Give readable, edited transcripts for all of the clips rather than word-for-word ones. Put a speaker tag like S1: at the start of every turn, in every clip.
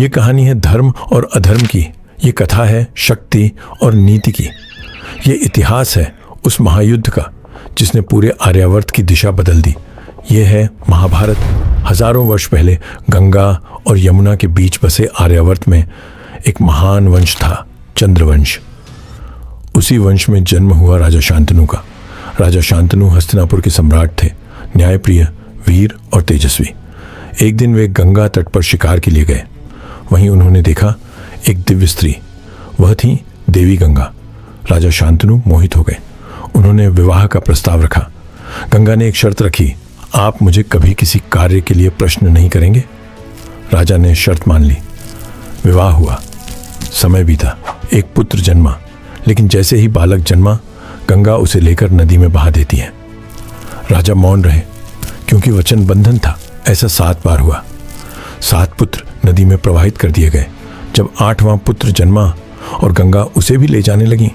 S1: ये कहानी है धर्म और अधर्म की, ये कथा है शक्ति और नीति की। ये इतिहास है उस महायुद्ध का जिसने पूरे आर्यावर्त की दिशा बदल दी। ये है महाभारत। हजारों वर्ष पहले गंगा और यमुना के बीच बसे आर्यावर्त में एक महान वंश था, चंद्रवंश। उसी वंश में जन्म हुआ राजा शांतनु का। राजा शांतनु हस्तिनापुर के सम्राट थे, न्यायप्रिय, वीर और तेजस्वी। एक दिन वे गंगा तट पर शिकार के लिए गए। वहीं उन्होंने देखा एक दिव्य स्त्री, वह थी देवी गंगा। राजा शांतनु मोहित हो गए। उन्होंने विवाह का प्रस्ताव रखा। गंगा ने एक शर्त रखी, आप मुझे कभी किसी कार्य के लिए प्रश्न नहीं करेंगे। राजा ने शर्त मान ली। विवाह हुआ। समय बीता। एक पुत्र जन्मा, लेकिन जैसे ही बालक जन्मा गंगा उसे लेकर नदी में बहा देती है। राजा मौन रहे क्योंकि वचन बंधन था। ऐसा 7 बार हुआ। 7 पुत्र नदी में प्रवाहित कर दिए गए। जब 8वां पुत्र जन्मा और गंगा उसे भी ले जाने लगी,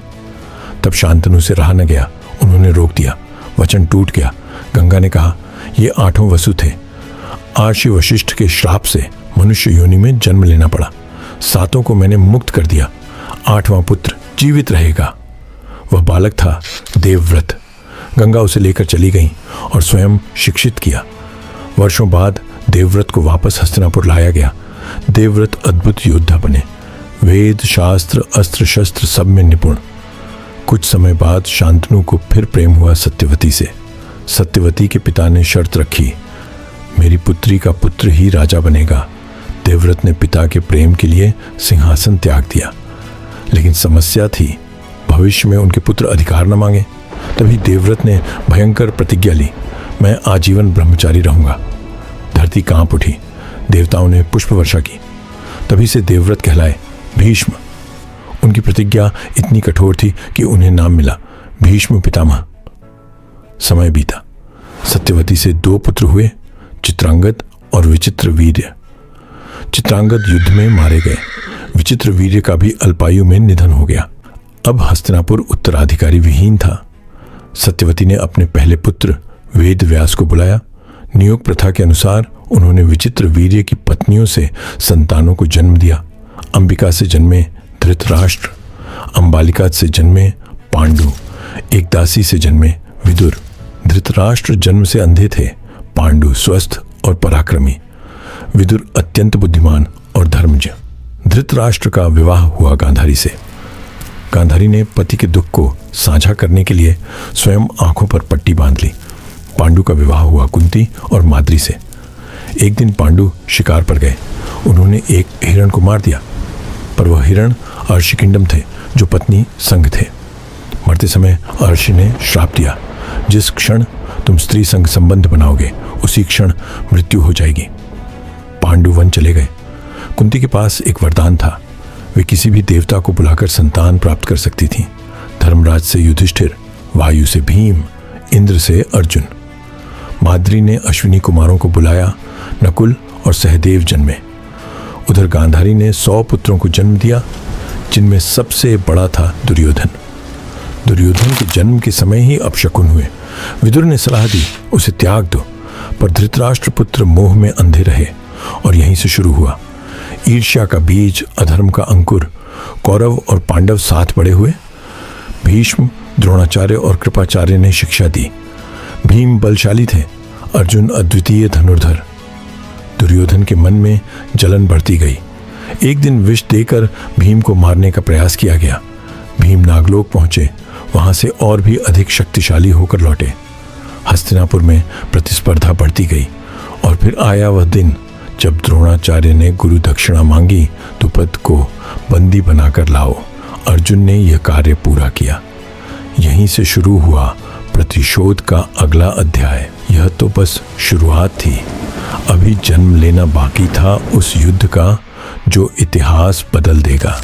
S1: तब शांतनु से रहा न गया। उन्होंने रोक दिया। वचन टूट गया। गंगा ने कहा, ये 8 वसु थे। आर्षि वशिष्ठ के श्राप से मनुष्य योनि में जन्म लेना पड़ा। 7 को मैंने मुक्त कर दिया। 8वां पुत्र जीवित रहेगा। वह बालक था देवव्रत। गंगा उसे लेकर चली गई और स्वयं शिक्षित किया। वर्षों बाद देवव्रत को वापस हस्तिनापुर लाया गया। देवव्रत अद्भुत योद्धा बने, वेद शास्त्र अस्त्र शस्त्र सब में निपुण। कुछ समय बाद शांतनु को फिर प्रेम हुआ सत्यवती से। सत्यवती के पिता ने शर्त रखी, मेरी पुत्री का पुत्र ही राजा बनेगा। देवव्रत ने पिता के प्रेम के लिए सिंहासन त्याग दिया, लेकिन समस्या थी, भविष्य में उनके पुत्र अधिकार न मांगे। तभी देवव्रत ने भयंकर प्रतिज्ञा ली, मैं आजीवन ब्रह्मचारी रहूंगा। धरती कांप उठी। देवताओं ने पुष्प वर्षा की। तभी से देवव्रत कहलाए भीष्म। उनकी प्रतिज्ञा इतनी कठोर थी कि उन्हें नाम मिला भीष्म पितामह। समय बीता। सत्यवती से 2 पुत्र हुए, चित्रांगद और विचित्र वीर्य। चित्रांगद युद्ध में मारे गए। विचित्र वीर्य का भी अल्पायु में निधन हो गया। अब हस्तिनापुर उत्तराधिकारी विहीन था। सत्यवती ने अपने पहले पुत्र वेद व्यास को बुलाया। नियोग प्रथा के अनुसार उन्होंने विचित्र वीर्य की पत्नियों से संतानों को जन्म दिया। अंबिका से जन्मे धृतराष्ट्र, अंबालिका से जन्मे पांडु, एक दासी से जन्मे विदुर। धृतराष्ट्र जन्म से अंधे थे, पांडु स्वस्थ और पराक्रमी, विदुर अत्यंत बुद्धिमान और धर्मज्ञ। धृतराष्ट्र का विवाह हुआ गांधारी से। गांधारी ने पति के दुख को साझा करने के लिए स्वयं आंखों पर पट्टी बांध ली। पांडु का विवाह हुआ कुंती और माद्री से। एक दिन पांडु शिकार पर गए। उन्होंने एक हिरण को मार दिया, पर वह हिरण अर्षि किंडम थे जो पत्नी संग थे। मरते समय अर्षि ने श्राप दिया, जिस क्षण तुम स्त्री संग संबंध बनाओगे उसी क्षण मृत्यु हो जाएगी। पांडु वन चले गए। कुंती के पास एक वरदान था, वे किसी भी देवता को बुलाकर संतान प्राप्त कर सकती थीं। धर्मराज से युधिष्ठिर, वायु से भीम, इंद्र से अर्जुन। माद्री ने अश्विनी कुमारों को बुलाया, नकुल और सहदेव जन्मे। उधर गांधारी ने 100 पुत्रों को जन्म दिया, जिनमें सबसे बड़ा था दुर्योधन। दुर्योधन के जन्म के समय ही अपशकुन हुए। विदुर ने सलाह दी, उसे त्याग दो, पर धृतराष्ट्र पुत्र मोह में अंधे रहे और यहीं से शुरू हुआ। ईर्ष्या का बीज, अधर्म का अंकुर। कौरव और पांडव साथ बड़े हुए। भीष्म, द्रोणाचार्य और कृपाचार्य ने शिक्षा दी। भीम बलशाली थे, अर्जुन अद्वितीय धनुर्धर। दुर्योधन के मन में जलन बढ़ती गई। एक दिन विष देकर भीम को मारने का प्रयास किया गया। भीम नागलोक पहुंचे, वहां से और भी अधिक शक्तिशाली होकर लौटे। हस्तिनापुर में प्रतिस्पर्धा बढ़ती गई और फिर आया वह दिन जब द्रोणाचार्य ने गुरु दक्षिणा मांगी, द्रुपद को बंदी बनाकर लाओ। अर्जुन ने यह कार्य पूरा किया। यहीं से शुरू हुआ प्रतिशोध का अगला अध्याय। यह तो बस शुरुआत थी, अभी जन्म लेना बाकी था उस युद्ध का जो इतिहास बदल देगा।